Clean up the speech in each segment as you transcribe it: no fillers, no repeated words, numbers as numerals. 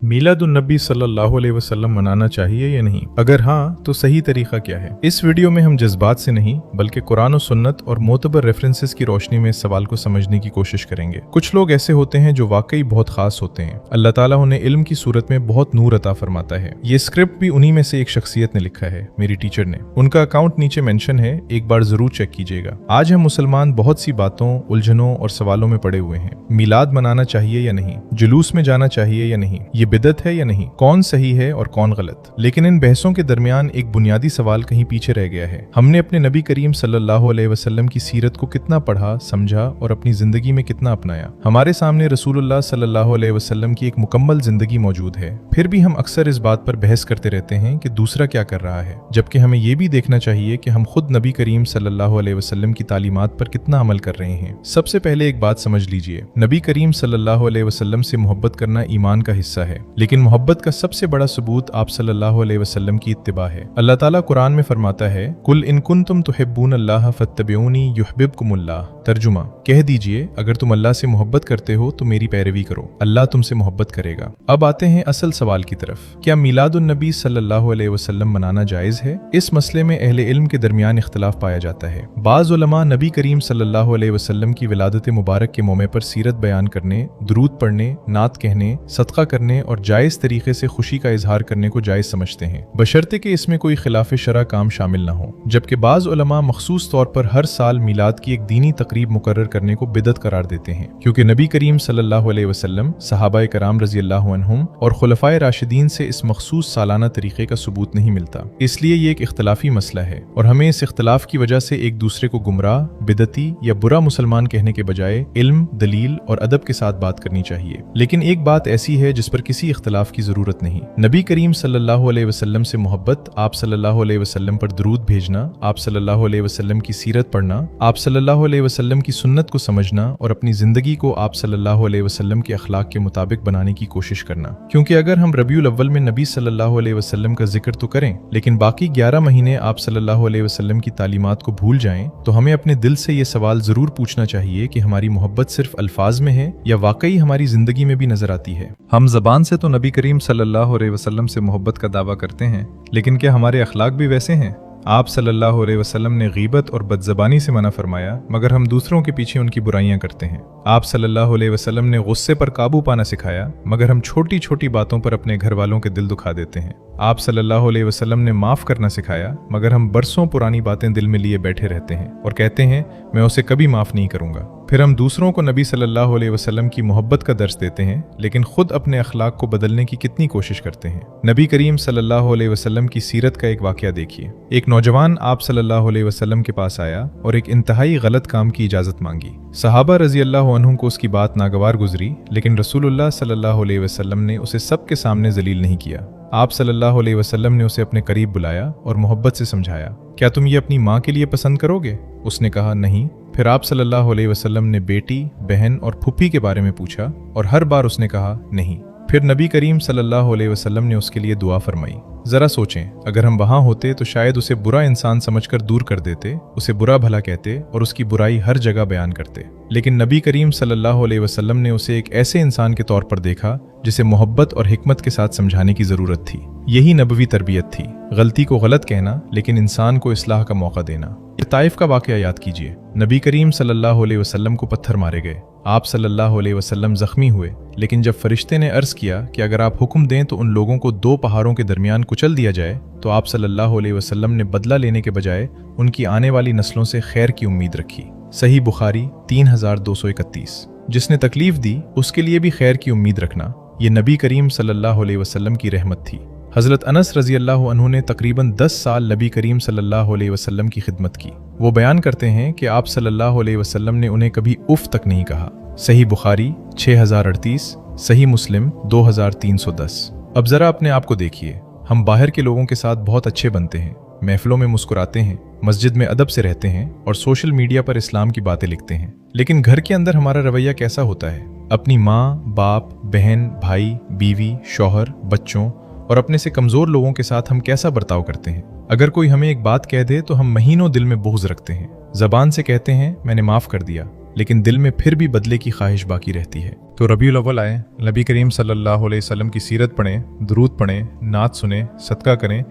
मीलादुन्नबी सल्लल्लाहु अलैहि वसल्लम मनाना चाहिए या नहीं? अगर हाँ तो सही तरीका क्या है? इस वीडियो में हम जज्बात से नहीं बल्कि कुरान और सुन्नत और मोतबर रेफरेंसेस की रोशनी में इस सवाल को समझने की कोशिश करेंगे। कुछ लोग ऐसे होते हैं जो वाकई बहुत खास होते हैं। अल्लाह ताला उन्हें इल्म की सूरत में बहुत नूर अता फरमाता है। ये स्क्रिप्ट भी उन्हीं में से एक शख्सियत ने लिखा है, मेरी टीचर ने। उनका अकाउंट नीचे मेंशन है, एक बार जरूर चेक कीजिएगा। आज हम मुसलमान बहुत सी बातों, उलझनों और सवालों में पड़े हुए हैं। मीलाद मनाना चाहिए या नहीं? जुलूस में जाना चाहिए या नहीं? ये बिदअत है या नहीं? कौन सही है और कौन गलत? लेकिन इन बहसों के दरमियान एक बुनियादी सवाल कहीं पीछे रह गया है। हमने अपने नबी करीम सल्लल्लाहु अलैहि वसल्लम की सीरत को कितना पढ़ा, समझा और अपनी जिंदगी में कितना अपनाया? हमारे सामने रसूलुल्लाह सल्लल्लाहु अलैहि वसल्लम की एक मुकम्मल जिंदगी मौजूद है। फिर भी हम अक्सर इस बात पर बहस करते रहते हैं कि दूसरा क्या कर रहा है, जबकि हमें यह भी देखना चाहिए कि हम खुद नबी करीम सल्लल्लाहु अलैहि वसल्लम की तालीमात पर कितना अमल कर रहे हैं। सबसे पहले एक बात समझ लीजिए, नबी करीम सल्लल्लाहु अलैहि वसल्लम से मोहब्बत करना ईमान का हिस्सा है, लेकिन मोहब्बत का सबसे बड़ा सबूत आप सल्लल्लाहु अलैहि वसल्लम की इत्तिबा है। अल्लाह ताला कुरान में फरमाता है, कुल इन कुंतुम तुहिब्बूनल्लाह फत्तबिऊनी युहिब्बुकुमुल्लाह। तर्जुमा, कह दीजिए अगर तुम अल्लाह से मोहब्बत करते हो तो मेरी पैरवी करो, अल्लाह तुमसे मोहब्बत करेगा। अब आते हैं असल सवाल की तरफ, क्या मीलादुन्नबी सल्लल्लाहु अलैहि वसल्लम मनाना जायज है? इस मसले में अहले इल्म के दरमियान इख्तिलाफ पाया जाता है। बाज़ उलमा नबी करीम सल्लल्लाहु अलैहि वसल्लम की विलादत मुबारक के मौके पर सीरत बयान करने, दुरूद पढ़ने, नात कहने, सदका करने और जायज तरीके से खुशी का इजहार करने को जायज समझते हैं, बशर्ते कि इसमें कोई खिलाफ शरअ काम शामिल न हो। जबकि बाज़ उलमा मखसूस तौर पर हर साल मीलाद की एक दीनी तकरीब मुकर्रर करने को बिदअत करार देते हैं, क्योंकि नबी करीम सल्लल्लाहु अलैहि वसल्लम, सहाबाए कराम रज़ियल्लाहु अन्हुम और खुलफाए राशिदीन से इस मखसूस सालाना तरीके का सबूत नहीं मिलता। इसलिए ये एक इख्तलाफी मसला है और हमें इस इख्तलाफ की वजह से एक दूसरे को गुमराह, बिदअती या बुरा मुसलमान कहने के बजाय इल्म, दलील और अदब के साथ बात करनी चाहिए। लेकिन एक बात ऐसी है जिस पर किसी इख्तलाफ की जरूरत नहीं। नबी करीम सल्लल्लाहु अलैहि वसल्लम से मोहब्बत, आप सल्लल्लाहु अलैहि वसल्लम पर दुरूद भेजना, आप सल्लल्लाहु अलैहि वसल्लम की सीरत पढ़ना, आप सल्लल्लाहु अलैहि वसल्लम की सुन्नत को समझना और अपनी जिंदगी को आप सल्लल्लाहु अलैहि वसल्लम के अखलाक के मुताबिक बनाने की कोशिश करना। क्योंकि अगर हम रबीउल अव्वल में नबी सल्लल्लाहु अलैहि वसल्लम का जिक्र तो करें, लेकिन बाकी 11 महीने आप सल्लल्लाहु अलैहि वसल्लम की तालीमात को भूल जाएं, तो हमें अपने दिल से ये सवाल जरूर पूछना चाहिए कि हमारी मोहब्बत सिर्फ अल्फाज में है या वाकई हमारी जिंदगी में भी नजर आती है। हम जबान से तो नबी करीम सल्लल्लाहु अलैहि वसल्लम से मोहब्बत का दावा करते हैं, लेकिन क्या हमारे अखलाक भी वैसे हैं? आप सल्लल्लाहु अलैहि वसल्लम ने गीबत और बदज़बानी से मना फरमाया, मगर हम दूसरों के पीछे उनकी बुराइयां करते हैं। आप सल्लल्लाहु अलैहि वसल्लम ने गुस्से पर काबू पाना सिखाया, मगर हम छोटी छोटी बातों पर अपने घर वालों के दिल दुखा देते हैं। आप सल्लल्लाहु अलैहि वसल्लम ने माफ़ करना सिखाया, मगर हम बरसों पुरानी बातें दिल में लिए बैठे रहते हैं और कहते हैं मैं उसे कभी माफ़ नहीं करूँगा। फिर हम दूसरों को नबी सल्लल्लाहु अलैहि वसल्लम की मोहब्बत का दर्स देते हैं, लेकिन खुद अपने अखलाक को बदलने की कितनी कोशिश करते हैं। नबी करीम सल्लल्लाहु अलैहि वसल्लम की सीरत का एक वाक़या देखिए। एक नौजवान आप सल्लल्लाहु अलैहि वसल्लम के पास आया और एक इंतहाई गलत काम की इजाज़त मांगी। सहाबा रज़ियल्लाहु अन्हुम को उसकी बात नागवार गुजरी, लेकिन रसूलुल्लाह सल्लल्लाहु अलैहि वसल्लम ने उसे सबके सामने जलील नहीं किया। आप सल्लल्लाहु अलैहि वसल्लम ने उसे अपने करीब बुलाया और मोहब्बत से समझाया, क्या तुम ये अपनी माँ के लिए पसंद करोगे? उसने कहा नहीं। फिर आप सल्लल्लाहु अलैहि वसल्लम ने बेटी, बहन और फुप्पी के बारे में पूछा और हर बार उसने कहा नहीं। फिर नबी करीम सल्लल्लाहु अलैहि वसल्लम ने उसके लिए दुआ फरमाई। जरा सोचें, अगर हम वहां होते तो शायद उसे बुरा इंसान समझकर दूर कर देते, उसे बुरा भला कहते और उसकी बुराई हर जगह बयान करते। लेकिन नबी करीम सल्लल्लाहु अलैहि वसल्लम ने उसे एक ऐसे इंसान के तौर पर देखा जिसे मोहब्बत और हिकमत के साथ समझाने की जरूरत थी। यही नबवी तरबियत थी, गलती को गलत कहना लेकिन इंसान को इस्लाह का मौका देना। ताइफ का वाक़या याद कीजिए। नबी करीम सल्लल्लाहु अलैहि वसल्लम को पत्थर मारे गए, आप सल्लल्लाहु अलैहि वसल्लम जख्मी हुए, लेकिन जब फरिश्ते ने अर्ज किया कि अगर आप हुक्म दें तो उन लोगों को 2 पहाड़ों के दरमियान कुचल दिया जाए, तो आप सल्लल्लाहु अलैहि वसल्लम ने बदला लेने के बजाय उनकी आने वाली नस्लों से खैर की उम्मीद रखी। सही बुखारी 3231। जिसने तकलीफ दी उसके लिए भी खैर की उम्मीद रखना, ये नबी करीम सल्लल्लाहु अलैहि वसल्लम की रहमत थी। हज़रत अनस रज़ियल्लाहु अन्हु ने तकरीबन 10 साल नबी करीम सल्लल्लाहु अलैहि वसल्लम की खिदमत की। वो बयान करते हैं कि आप सल्लल्लाहु अलैहि वसल्लम ने उन्हें कभी उफ़ तक नहीं कहा। सही बुखारी 6038, सही मुस्लिम 2310। अब ज़रा अपने आप को देखिए, हम बाहर के लोगों के साथ बहुत अच्छे बनते हैं, महफिलों में मुस्कुराते हैं, मस्जिद में अदब से रहते हैं और सोशल मीडिया पर इस्लाम की बातें लिखते हैं, लेकिन घर के अंदर हमारा रवैया कैसा होता है? अपनी माँ, बाप, बहन, भाई, बीवी, शौहर, बच्चों और अपने से कमज़ोर लोगों के साथ हम कैसा बर्ताव करते हैं? अगर कोई हमें एक बात कह दे तो हम महीनों दिल में बुग़्ज़ रखते हैं, ज़बान से कहते हैं मैंने माफ़ कर दिया, लेकिन दिल में फिर भी बदले की ख्वाहिश बाकी रहती है। तो रबीउल अव्वल आए, नबी करीम सल्लल्लाहु अलैहि वसल्लम की सीरत पढ़ें, दुरूद पढ़ें, नात सुने, सदका करें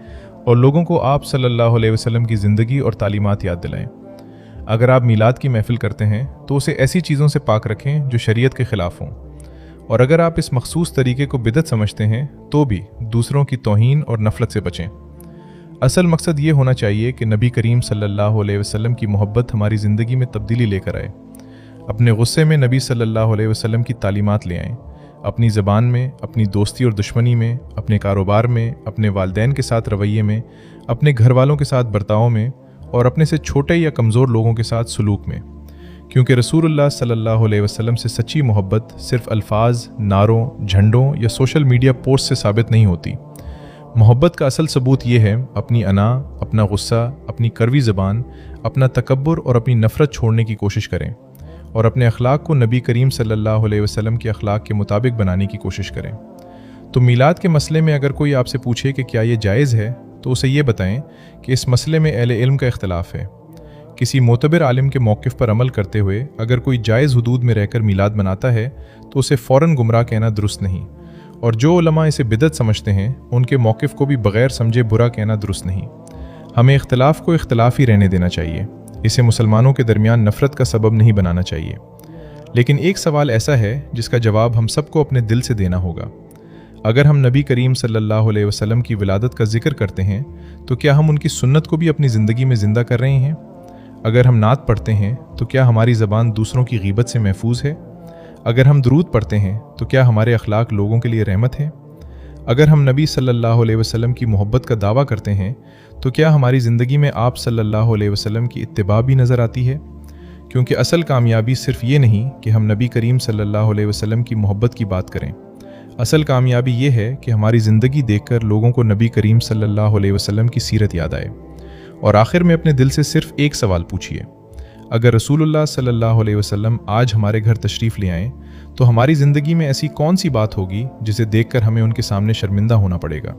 और लोगों को आप सल्लल्लाहु अलैहि वसल्लम की ज़िंदगी और तालीमात याद दिलाएं। अगर आप मीलाद की महफिल करते हैं तो उसे ऐसी चीज़ों से पाक रखें जो शरीयत के ख़िलाफ़ हों, और अगर आप इस मखसूस तरीके को बिदअत समझते हैं तो भी दूसरों की तौहीन और नफरत से बचें। असल मकसद ये होना चाहिए कि नबी करीम सल्लल्लाहु अलैहि वसल्लम की मोहब्बत हमारी ज़िंदगी में तब्दीली लेकर आए। अपने गुस्से में नबी सल्लल्लाहु अलैहि वसल्लम की तालीमात ले आएं, अपनी ज़बान में, अपनी दोस्ती और दुश्मनी में, अपने कारोबार में, अपने वालिदैन के साथ रवैये में, अपने घर वालों के साथ बर्ताव में और अपने से छोटे या कमज़ोर लोगों के साथ सलूक में। क्योंकि रसूलुल्लाह सल्लल्लाहु अलैहि वसल्लम से सच्ची मोहब्बत सिर्फ अल्फाज, नारों, झंडों या सोशल मीडिया पोस्ट से साबित नहीं होती। मोहब्बत का असल सबूत ये है अपनी अना, अपना गुस्सा, अपनी कड़वी ज़बान, अपना तकब्बुर और अपनी नफ़रत छोड़ने की कोशिश करें और अपने अखलाक को नबी करीम सल्लल्लाहु अलैहि वसल्लम के अखलाक के मुताबिक बनाने की कोशिश करें। तो मीलाद के मसले में अगर कोई आपसे पूछे कि क्या ये जायज़ है तो उसे ये बताएं कि इस मसले में अहले इल्म का इख्तिलाफ है। किसी मोतबर आलिम के मौक़िफ़ पर अमल करते हुए अगर कोई जायज़ हुदूद में रहकर मीलाद मनाता है तो उसे फ़ौरन गुमराह कहना दुरुस्त नहीं, और जो उलमा इसे बिदअत समझते हैं उनके मौक़िफ़ को भी बग़ैर समझे बुरा कहना दुरुस्त नहीं। हमें इख्तिलाफ़ को इख्तिलाफ़ ही रहने देना चाहिए, इसे मुसलमानों के दरमियान नफ़रत का सबब नहीं बनाना चाहिए। लेकिन एक सवाल ऐसा है जिसका जवाब हम सबको अपने दिल से देना होगा। अगर हम नबी करीम सल्लल्लाहु अलैहि वसल्लम की विलादत का जिक्र करते हैं तो क्या हम उनकी सुन्नत को भी अपनी ज़िंदगी में ज़िंदा कर रहे हैं? अगर हम नात पढ़ते हैं तो क्या हमारी ज़बान दूसरों की गीबत से महफूज है? अगर हम दुरूद पढ़ते हैं तो क्या हमारे अखलाक लोगों के लिए रहमत है? अगर हम नबी सल्लल्लाहु अलैहि वसल्लम की मोहब्बत का दावा करते हैं तो क्या हमारी ज़िंदगी में आप सल्लल्लाहु अलैहि वसल्लम की इत्तिबा भी नज़र आती है? क्योंकि असल कामयाबी सिर्फ ये नहीं कि हम नबी करीम सल्लल्लाहु अलैहि वसल्लम की मोहब्बत की बात करें। असल कामयाबी ये है कि हमारी ज़िंदगी देखकर लोगों को नबी करीम सल्लल्लाहु अलैहि वसल्लम की सीरत याद आए। और आखिर में अपने दिल से सिर्फ एक सवाल पूछिए, अगर रसूलुल्लाह सल्लल्लाहु अलैहि वसल्लम आज हमारे घर तशरीफ़ ले आएँ तो हमारी ज़िंदगी में ऐसी कौन सी बात होगी जिसे देखकर हमें उनके सामने शर्मिंदा होना पड़ेगा?